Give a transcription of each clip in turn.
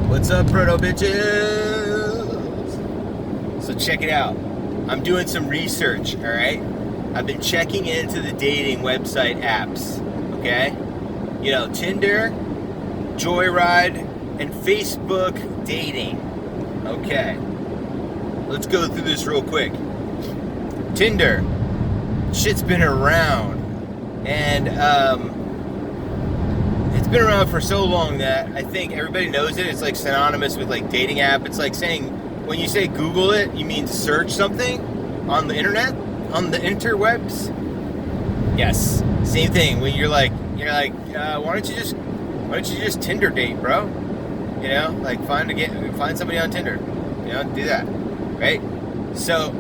What's up, proto bitches? So check it out. I'm doing some research, all right? I've been checking into the dating website apps, okay? You know, Tinder, Joyride, and Facebook dating. Okay. Let's go through this real quick. Tinder. Shit's been around. And, it's been around for so long that I think everybody knows it. It's like synonymous with like dating app. It's like saying, when you say Google it, you mean search something on the internet, on the interwebs. Yes, same thing. When you're like, why don't you just Tinder date, bro? You know, like find somebody on Tinder. You know, do that, right? So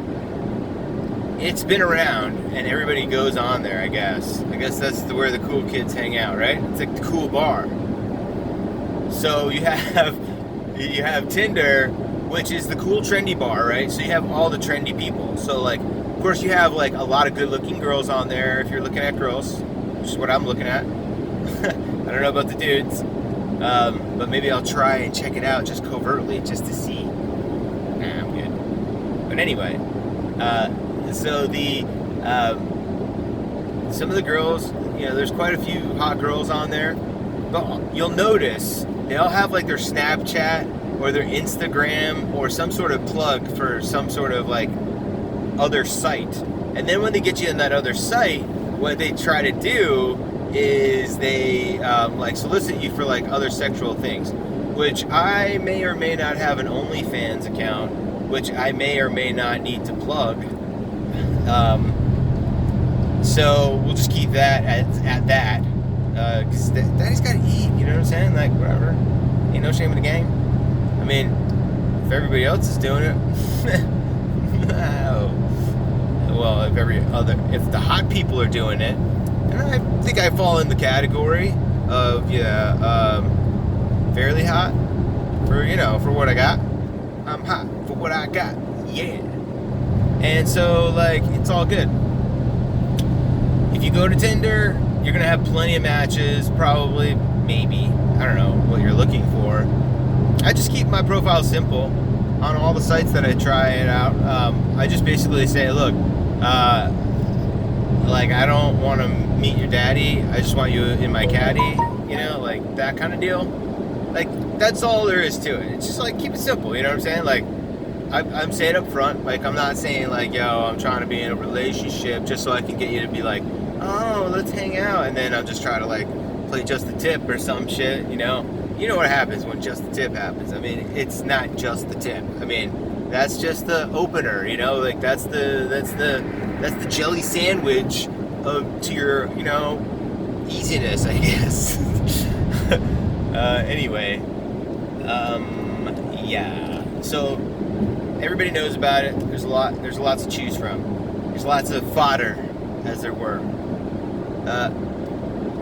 it's been around, and everybody goes on there. I guess that's where the cool kids hang out, right? It's like the cool bar. So you have Tinder, which is the cool trendy bar, right? So you have all the trendy people. So like, of course, you have like a lot of good-looking girls on there. If you're looking at girls, which is what I'm looking at. I don't know about the dudes, but maybe I'll try and check it out just covertly, just to see. Nah, I'm good. But anyway. So some of the girls, you know, there's quite a few hot girls on there, but you'll notice they all have like their Snapchat or their Instagram or some sort of plug for some sort of like other site. And then when they get you in that other site, what they try to do is they like solicit you for like other sexual things, which I may or may not have an OnlyFans account, which I may or may not need to plug. So we'll just keep that at that, because daddy's gotta eat, you know what I'm saying? Like, whatever, ain't no shame in the game. I mean, if everybody else is doing it, well, if the hot people are doing it, and I think I fall in the category of, fairly hot, for what I got. I'm hot for what I got, yeah. And so, like, it's all good. If you go to Tinder, you're going to have plenty of matches, probably, maybe. I don't know what you're looking for. I just keep my profile simple on all the sites that I try it out. I just basically say, look, like, I don't want to meet your daddy. I just want you in my caddy, like that kind of deal. Like, that's all there is to it. It's just, like, keep it simple, you know what I'm saying? Like, I'm saying up front, like, I'm not saying, like, yo, I'm trying to be in a relationship just so I can get you to be like, oh, let's hang out, and then I'll just try to, like, play just the tip or some shit, You know what happens when just the tip happens. I mean, it's not just the tip. I mean, that's just the opener, like, that's the jelly sandwich to your, easiness, I guess. Anyway, yeah, so everybody knows about it. There's lots to choose from. There's lots of fodder, as there were.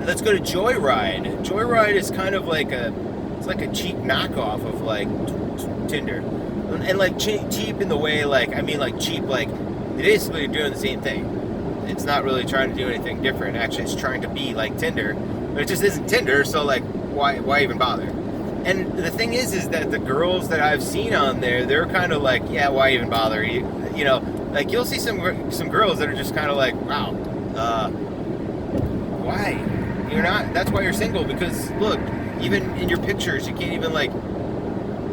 Let's go to Joyride. Joyride is kind of like it's like a cheap knockoff of like Tinder, and like cheap in the way, like, I mean, like cheap, like they basically are doing the same thing. It's not really trying to do anything different. Actually, it's trying to be like Tinder, but it just isn't Tinder. So like, why even bother? And the thing is that the girls that I've seen on there, they're kind of like, yeah, why even bother? Like, you'll see some girls that are just kind of like, wow, why? You're not, that's why you're single, because look, even in your pictures, you can't even like,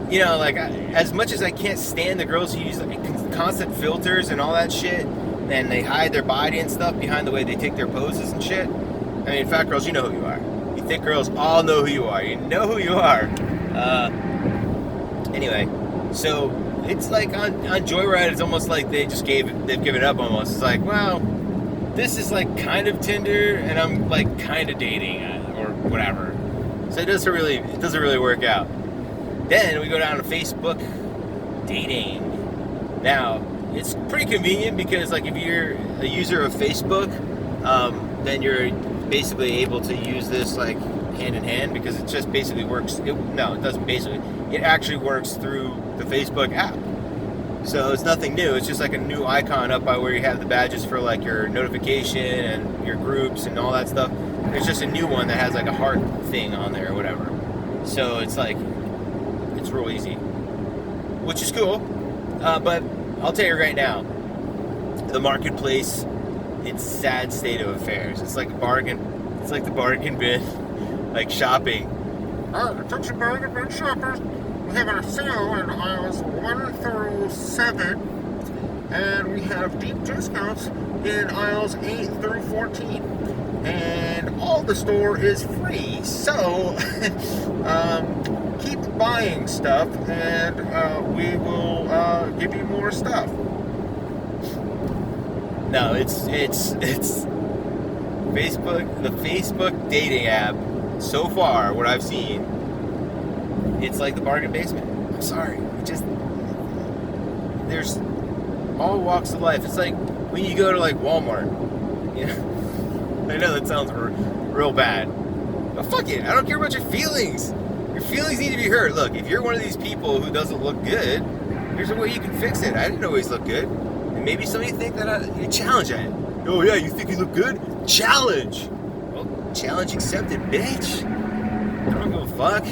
like, as much as I can't stand the girls who use like constant filters and all that shit, and they hide their body and stuff behind the way they take their poses and shit. I mean, fat girls, you know who you are. You thick girls all know who you are. You know who you are. Anyway, so it's like on Joyride, it's almost like they've given up almost. It's like, well, this is like kind of Tinder, and I'm like kind of dating or whatever. So it doesn't really work out. Then we go down to Facebook dating. Now, it's pretty convenient because, like, if you're a user of Facebook, then you're basically able to use this like hand in hand, because it just basically works. It doesn't basically. It actually works through the Facebook app. So it's nothing new. It's just like a new icon up by where you have the badges for like your notification and your groups and all that stuff. There's just a new one that has like a heart thing on there or whatever. So it's like It's real easy, which is cool. But I'll tell you right now, the marketplace, it's a sad state of affairs. It's like a bargain. It's like the bargain bin, like shopping. Attention bargain bin shoppers. We have a sale in aisles 1 through 7, and we have deep discounts in aisles 8 through 14. And all the store is free, so keep buying stuff, and we will give you more stuff. No, it's Facebook, the Facebook dating app. So far, what I've seen, it's like the bargain basement. I'm sorry, there's all walks of life. It's like when you go to like Walmart. You know? I know that sounds real bad, but fuck it. I don't care about your feelings. Your feelings need to be hurt. Look, if you're one of these people who doesn't look good, here's a way you can fix it. I didn't always look good. And maybe some of you think that you challenge it. Oh yeah, you think you look good? Challenge! Well, challenge accepted, bitch. I don't give a fuck.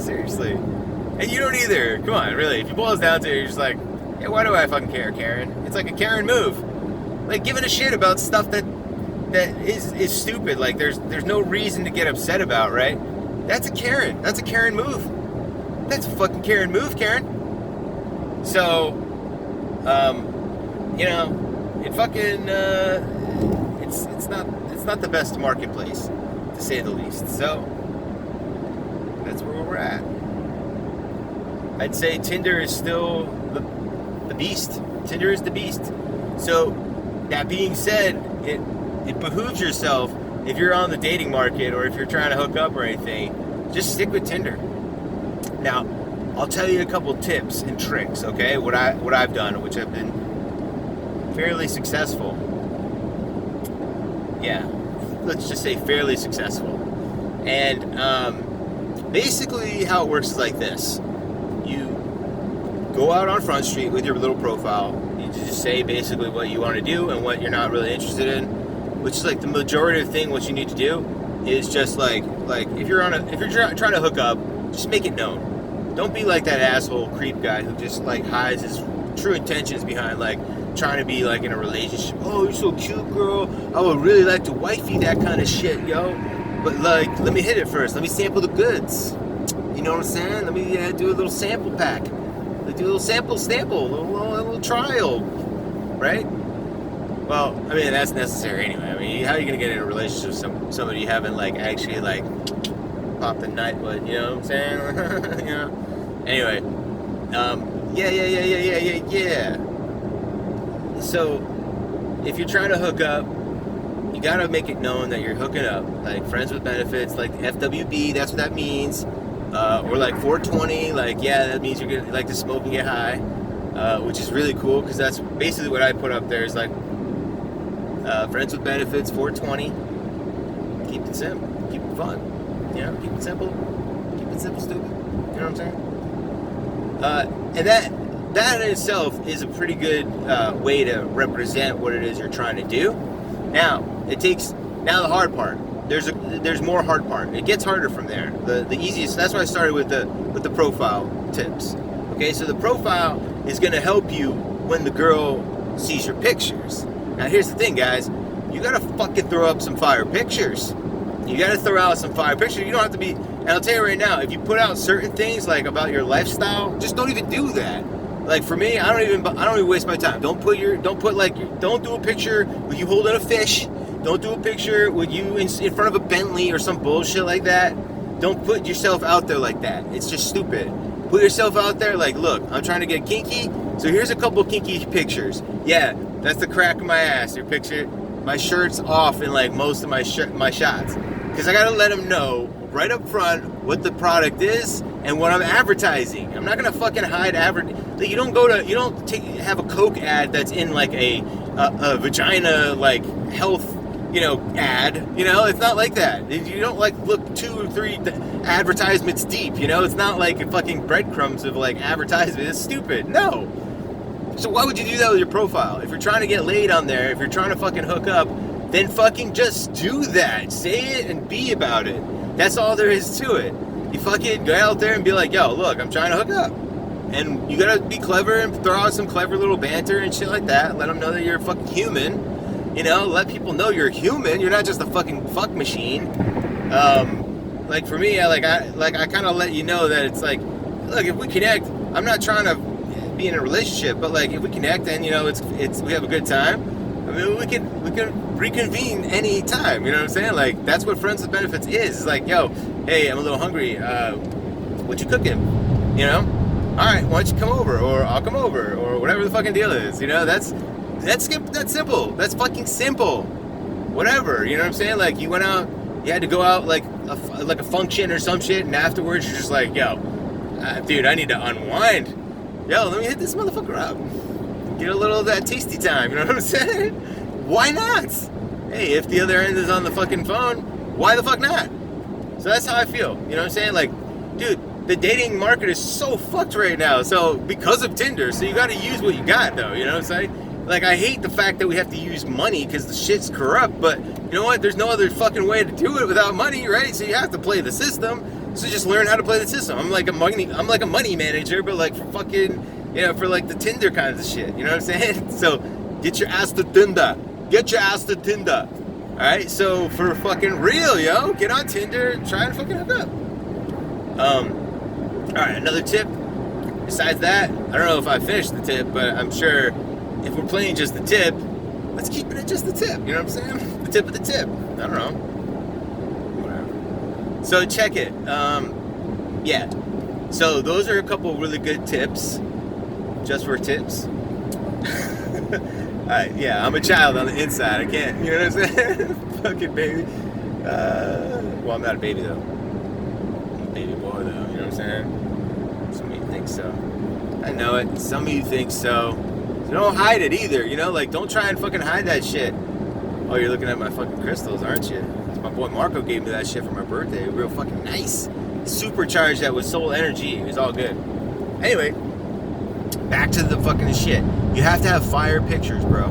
Seriously. And you don't either. Come on, really. If you boil it down to it, you're just like, yeah, why do I fucking care, Karen? It's like a Karen move. Like giving a shit about stuff that is stupid. Like there's no reason to get upset about, right? That's a Karen. That's a Karen move. That's a fucking Karen move, Karen. So, you know, it fucking it's not the best marketplace, to say the least. So that's where we're at. I'd say Tinder is still the beast. Tinder is the beast. So that being said, it behooves yourself, if you're on the dating market or if you're trying to hook up or anything, just stick with Tinder. Now, I'll tell you a couple tips and tricks, okay? What I've done, which have been fairly successful. Yeah, let's just say fairly successful. And basically how it works is like this. You go out on Front Street with your little profile. You just say basically what you want to do and what you're not really interested in, which is like the majority of the thing. What you need to do is just like if you're trying to hook up, just make it known. Don't be like that asshole creep guy who just like hides his true intentions behind like trying to be like in a relationship. Oh, you're so cute, girl. I would really like to wifey that kind of shit, yo. But like, let me hit it first. Let me sample the goods. You know what I'm saying? Let me do a little sample pack. Let's do a little sample, a little trial, right? Well, I mean, that's necessary anyway. I mean, how are you going to get in a relationship with somebody you haven't, like, actually, like, popped the night with, you know what I'm saying? You know? Anyway, yeah. So, if you're trying to hook up, you got to make it known that you're hooking up. Like, friends with benefits, like FWB, that's what that means. Or, like, 420, like, yeah, that means you're going to like to smoke and get high. Which is really cool, because that's basically what I put up there is, like, friends with benefits, 420. Keep it simple. Keep it fun. You know, keep it simple. Keep it simple, stupid. You know what I'm saying? And that in itself is a pretty good way to represent what it is you're trying to do. Now the hard part. There's more hard part. It gets harder from there. The easiest. That's why I started with the profile tips. Okay, so the profile is going to help you when the girl sees your pictures. Now, here's the thing, guys. You got to fucking throw up some fire pictures. You got to throw out some fire pictures. You don't have to be... And I'll tell you right now, if you put out certain things, like, about your lifestyle, just don't even do that. Like, for me, I don't even waste my time. Don't do a picture with you holding a fish. Don't do a picture with you in front of a Bentley or some bullshit like that. Don't put yourself out there like that. It's just stupid. Put yourself out there like, look, I'm trying to get kinky, so here's a couple kinky pictures. Yeah, that's the crack of my ass. Your picture, my shirt's off in like most of my shots. Because I gotta let them know right up front what the product is and what I'm advertising. I'm not gonna fucking hide like, you don't have a Coke ad that's in like a vagina like health, ad. It's not like that. You don't like look 2 or 3 advertisements deep. It's not like fucking breadcrumbs of like advertisement. It's stupid. No. So why would you do that with your profile? If you're trying to get laid on there, if you're trying to fucking hook up, then fucking just do that. Say it and be about it. That's all there is to it. You fucking go out there and be like, yo, look, I'm trying to hook up. And you gotta be clever and throw out some clever little banter and shit like that. Let them know that you're a fucking human. You know, let people know you're human. You're not just a fucking fuck machine. Like for me, I kind of let you know that it's like, look, if we connect, I'm not trying to be in a relationship, but like if we connect and, you know, it's we have a good time. I mean, we can reconvene any time. You know what I'm saying? Like that's what friends with benefits is. It's like, yo, hey, I'm a little hungry. What you cooking? You know? All right, why don't you come over, or I'll come over, or whatever the fucking deal is. You know, that's simple. That's fucking simple. Whatever. You know what I'm saying? Like you went out, you had to go out like a function or some shit, and afterwards you're just like, yo, dude, I need to unwind. Yo, let me hit this motherfucker up. Get a little of that tasty time. You know what I'm saying? Why not? Hey, if the other end is on the fucking phone, why the fuck not? So that's how I feel. You know what I'm saying? Like, dude, the dating market is so fucked right now. So because of Tinder, so you got to use what you got, though. You know what I'm saying? Like, I hate the fact that we have to use money because the shit's corrupt. But you know what? There's no other fucking way to do it without money, right? So you have to play the system. So just learn how to play the system. I'm like a money manager, but like for fucking, you know, for like the Tinder kinds of shit. You know what I'm saying? So get your ass to Tinder. Get your ass to Tinder. All right. So for fucking real, yo, get on Tinder. Try and fucking hook up. All right, another tip. Besides that, I don't know if I finished the tip, but I'm sure if we're playing just the tip, let's keep it at just the tip. You know what I'm saying? The tip of the tip. I don't know. Whatever. So check it. Yeah. So those are a couple really good tips. Just for tips. Yeah, I'm a child on the inside. I can't. You know what I'm saying? Fucking baby. Well, I'm not a baby though. I'm a baby boy though. You know what I'm saying? Some of you think so. I know it. Some of you think so. So don't hide it either, you know? Like, don't try and fucking hide that shit. Oh, you're looking at my fucking crystals, aren't you? My boy Marco gave me that shit for my birthday. Real fucking nice. Supercharged that with soul energy. It was all good. Anyway, back to the fucking shit. You have to have fire pictures, bro.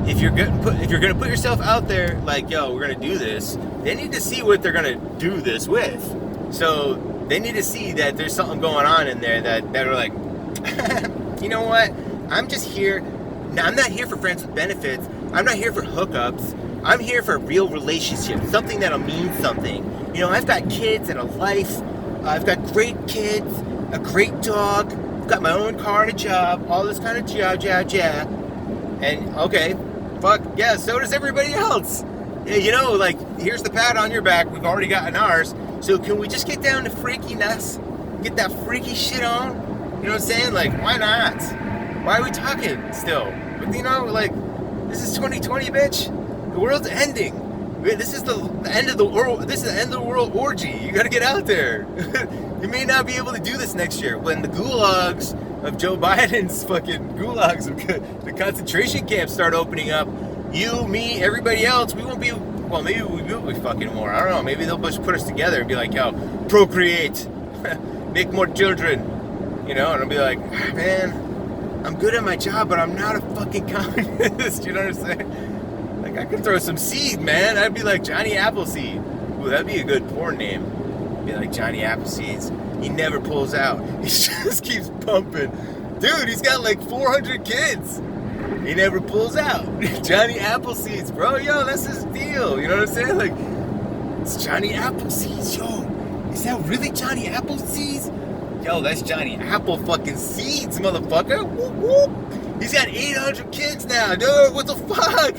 If you're gonna put yourself out there, like, yo, we're gonna do this, they need to see what they're gonna do this with. So they need to see that there's something going on in there that are like, you know what? I'm just here. Now, I'm not here for friends with benefits. I'm not here for hookups. I'm here for a real relationship, something that'll mean something. You know, I've got kids and a life. I've got great kids, a great dog. I've got my own car and a job, all this kind of jab. And okay, fuck yeah, so does everybody else. Yeah, you know, like, here's the pat on your back. We've already gotten ours. So can we just get down to freakiness? Get that freaky shit on? You know what I'm saying? Like, why not? Why are we talking still? But, you know, like, this is 2020, bitch. The world's ending. This is the end of the world. This is the end of the world orgy. You gotta get out there. You may not be able to do this next year when the gulags of Joe Biden's fucking gulags of the concentration camps start opening up. You, me, everybody else, we won't be. Well, maybe we will be fucking more. I don't know. Maybe they'll just put us together and be like, yo, procreate, make more children. You know, and I'll be like, man, I'm good at my job, but I'm not a fucking communist. You know what I'm saying? Like, I could throw some seed, man. I'd be like Johnny Appleseed. Ooh, that'd be a good porn name. Be like Johnny Appleseeds. He never pulls out. He just keeps pumping. Dude, he's got like 400 kids. He never pulls out. Johnny Appleseeds, bro. Yo, that's his deal. You know what I'm saying? Like, it's Johnny Appleseeds. Yo, is that really Johnny Appleseeds? Yo, that's Johnny Apple fucking seeds, motherfucker. Whoop, whoop. He's got 800 kids now, dude. What the fuck?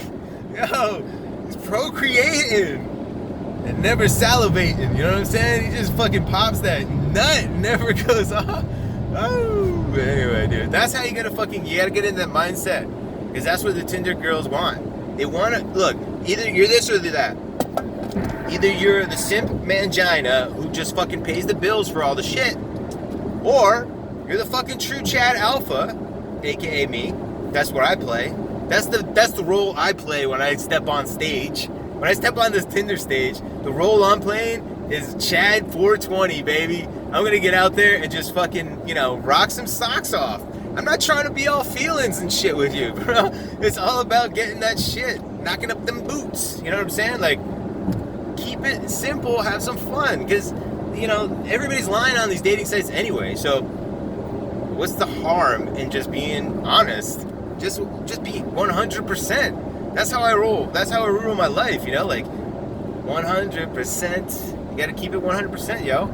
Yo, he's procreating and never salivating. You know what I'm saying? He just fucking pops that nut, never goes off. Oh, anyway, dude. That's how you gotta get in that mindset. Because that's what the Tinder girls want. They want to, look, either you're this or that. Either you're the simp mangina who just fucking pays the bills for all the shit, or you're the fucking true Chad Alpha, aka me. That's what I play. That's the role I play when I step on stage. When I step on this Tinder stage, the role I'm playing is Chad 420, baby. I'm gonna get out there and just fucking, you know, rock some socks off. I'm not trying to be all feelings and shit with you, bro. It's all about getting that shit, knocking up them boots. You know what I'm saying? Like, keep it simple, have some fun. Because, everybody's lying on these dating sites anyway. So what's the harm in just being honest? Just be 100%. That's how I roll. That's how I rule my life, like 100%. You got to keep it 100%, yo.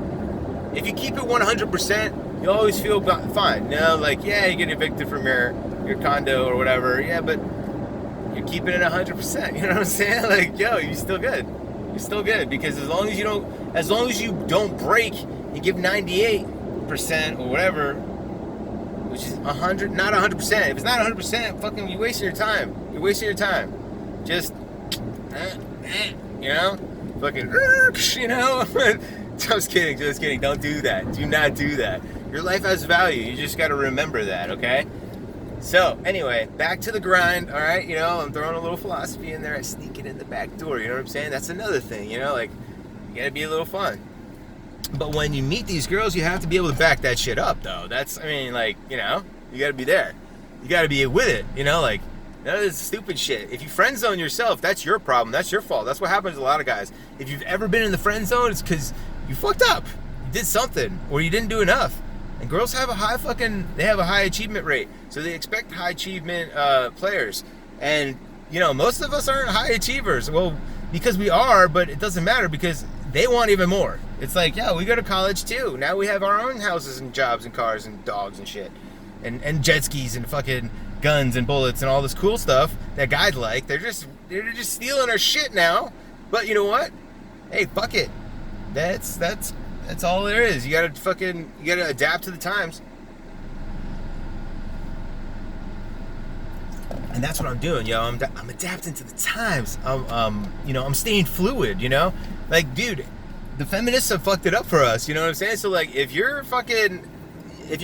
If you keep it 100%, you always feel fine. Yeah, you get evicted from your condo or whatever. Yeah, but you're keeping it 100%. You know what I'm saying? Like, yo, you're still good. You're still good, because as long as you don't break and give 98% or whatever, which is 100, not 100%. If it's not 100%, fucking, you're wasting your time. You're wasting your time. Just, fucking, Just kidding. Don't do that. Do not do that. Your life has value. You just got to remember that, okay? So, anyway, back to the grind, all right? I'm throwing a little philosophy in there. I sneak it in the back door, you know what I'm saying? That's another thing, you got to be a little fun. But when you meet these girls, you have to be able to back that shit up, though. You got to be there. You got to be with it, none of this stupid shit. If you friend zone yourself, that's your problem. That's your fault. That's what happens to a lot of guys. If you've ever been in the friend zone, it's because you fucked up. You did something, or you didn't do enough. And girls have a high achievement rate. So they expect high achievement players. And, most of us aren't high achievers. Well, because we are, but it doesn't matter, because they want even more. It's like, yeah, we go to college too. Now we have our own houses and jobs and cars and dogs and shit. And jet skis and fucking guns and bullets and all this cool stuff that guys like. They're just stealing our shit now. But you know what? Hey, fuck it. That's all there is. You gotta adapt to the times. And that's what I'm doing, yo. I'm adapting to the times. I'm staying fluid, Like, dude, the feminists have fucked it up for us, you know what I'm saying? So, like, if you're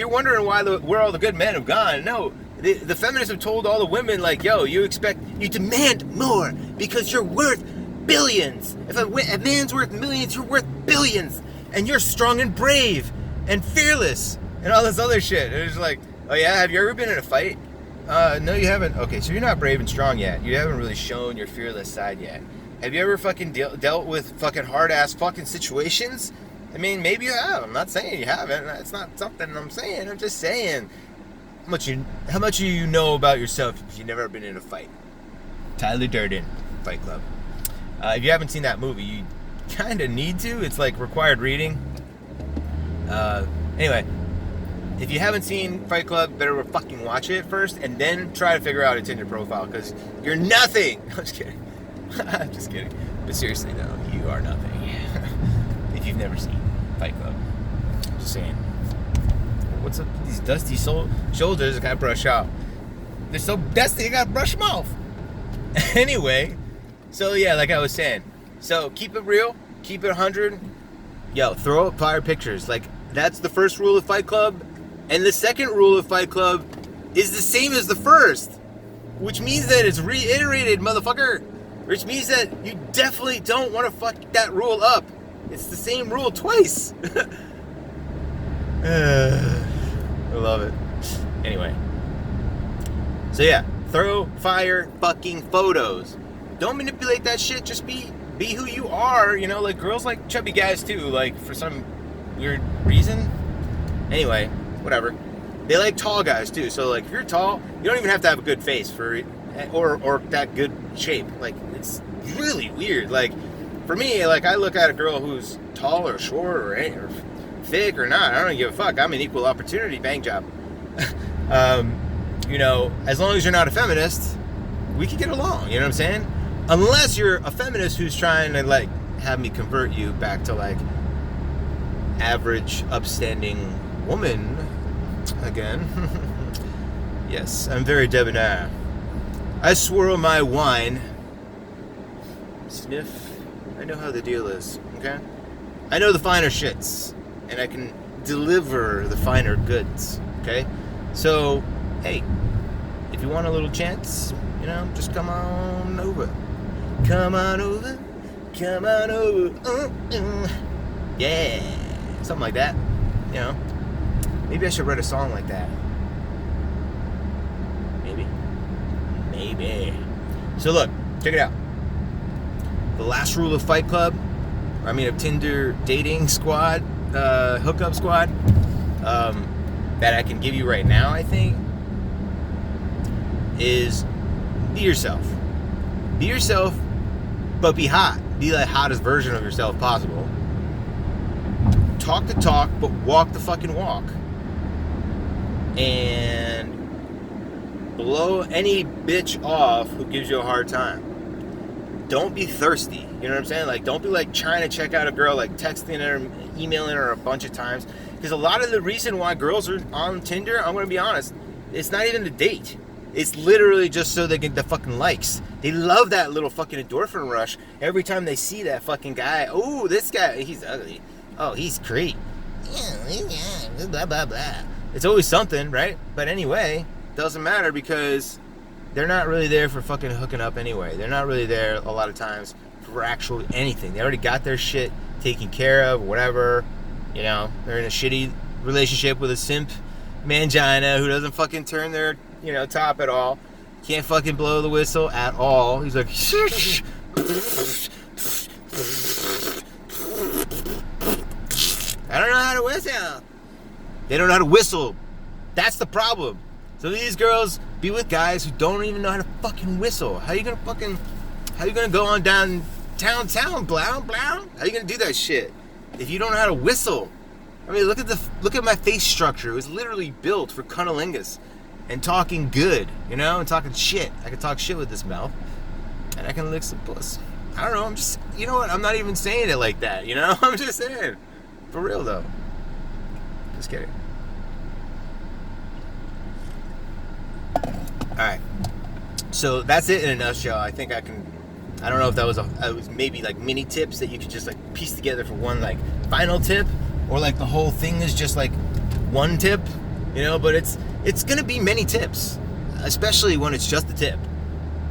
wondering where all the good men have gone, no. The feminists have told all the women, like, yo, you demand more because you're worth billions. If a man's worth millions, you're worth billions. And you're strong and brave and fearless and all this other shit. And it's like, oh yeah, have you ever been in a fight? No, you haven't. Okay, so you're not brave and strong yet. You haven't really shown your fearless side yet. Have you ever fucking dealt with fucking hard-ass fucking situations? I mean, maybe you have. I'm not saying you haven't. It's not something I'm saying. I'm just saying. How much do you know about yourself if you've never been in a fight? Tyler Durden, Fight Club. If you haven't seen that movie, you kind of need to. It's like required reading. Anyway, if you haven't seen Fight Club, better fucking watch it first and then try to figure out a Tinder profile, because you're nothing. I'm just kidding. I'm just kidding. But seriously though, you are nothing. If you've never seen Fight Club. I'm just saying. What's up with these dusty shoulders? I gotta brush out. They're so dusty, I gotta brush them off. Anyway, so yeah, like I was saying. So keep it real, keep it 100. Yo, throw up fire pictures. Like, that's the first rule of Fight Club. And the second rule of Fight Club is the same as the first. Which means that it's reiterated, motherfucker. Which means that you definitely don't want to fuck that rule up. It's the same rule twice. I love it. Anyway. So yeah, throw fire fucking photos. Don't manipulate that shit. Just be who you are. Like, girls like chubby guys too. Like, for some weird reason. Anyway, whatever. They like tall guys too. So like, if you're tall, you don't even have to have a good face or that good shape. Like, it's really weird. Like, for me, like, I look at a girl who's tall or short or thick or not. I don't give a fuck. I'm an equal opportunity bang job. As long as you're not a feminist, we can get along. You know what I'm saying? Unless you're a feminist who's trying to, like, have me convert you back to, like, average, upstanding woman again. Yes, I'm very debonair. I swirl my wine. Sniff. I know how the deal is, okay? I know the finer shits, and I can deliver the finer goods, okay? So, hey, if you want a little chance, just come on over. Come on over. Come on over. Yeah. Something like that. Maybe I should write a song like that. Maybe. So look, check it out. The last rule of Fight Club, of Tinder dating squad, hookup squad that I can give you right now, I think, is be yourself. Be yourself, but be hot. Be the hottest version of yourself possible. Talk the talk, but walk the fucking walk. And blow any bitch off who gives you a hard time. Don't be thirsty. You know what I'm saying? Like, don't be like trying to check out a girl, like texting her, emailing her a bunch of times. Because a lot of the reason why girls are on Tinder, I'm going to be honest, it's not even the date. It's literally just so they get the fucking likes. They love that little fucking endorphin rush every time they see that fucking guy. Oh, this guy, he's ugly. Oh, he's great. Yeah, blah, blah, blah. It's always something, right? But anyway, doesn't matter because they're not really there for fucking hooking up anyway. They're not really there a lot of times for actually anything. They already got their shit taken care of, whatever. You know, they're in a shitty relationship with a simp mangina who doesn't fucking turn their, you know, top at all. Can't fucking blow the whistle at all. He's like, shh. I don't know how to whistle. They don't know how to whistle. That's the problem. So these girls be with guys who don't even know how to fucking whistle. How you gonna go on downtown, blow? How you gonna do that shit if you don't know how to whistle? I mean, look at my face structure. It was literally built for cunnilingus and talking good, you know, and talking shit. I can talk shit with this mouth, and I can lick some puss. I don't know. I'm just, you know what? I'm not even saying it like that, you know. I'm just saying, for real though. Just kidding. Alright, so that's it in a nutshell. I think I don't know if that was it was maybe like mini tips that you could just like piece together for one like final tip, or like the whole thing is just like one tip, you know, but it's gonna be many tips, especially when it's just a tip.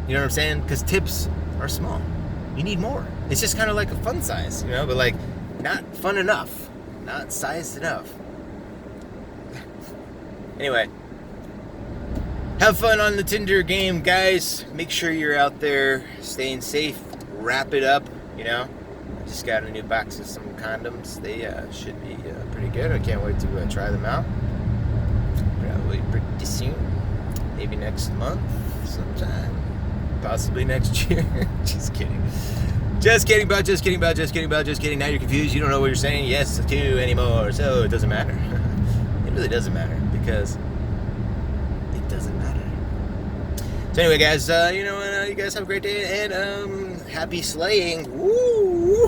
You know what I'm saying? Because tips are small. You need more. It's just kind of like a fun size, you know, but like not fun enough, not sized enough. Anyway. Have fun on the Tinder game, guys. Make sure you're out there staying safe. Wrap it up, you know. I just got a new box of some condoms. They should be pretty good. I can't wait to try them out. Probably pretty soon. Maybe next month sometime. Possibly next year. Just kidding. Just kidding, bud. Just kidding, bud. Just kidding, bud. Just kidding. Now you're confused. You don't know what you're saying yes to anymore. So it doesn't matter. It really doesn't matter because doesn't matter. So anyway, guys, you know what? You guys have a great day and happy slaying. Woo!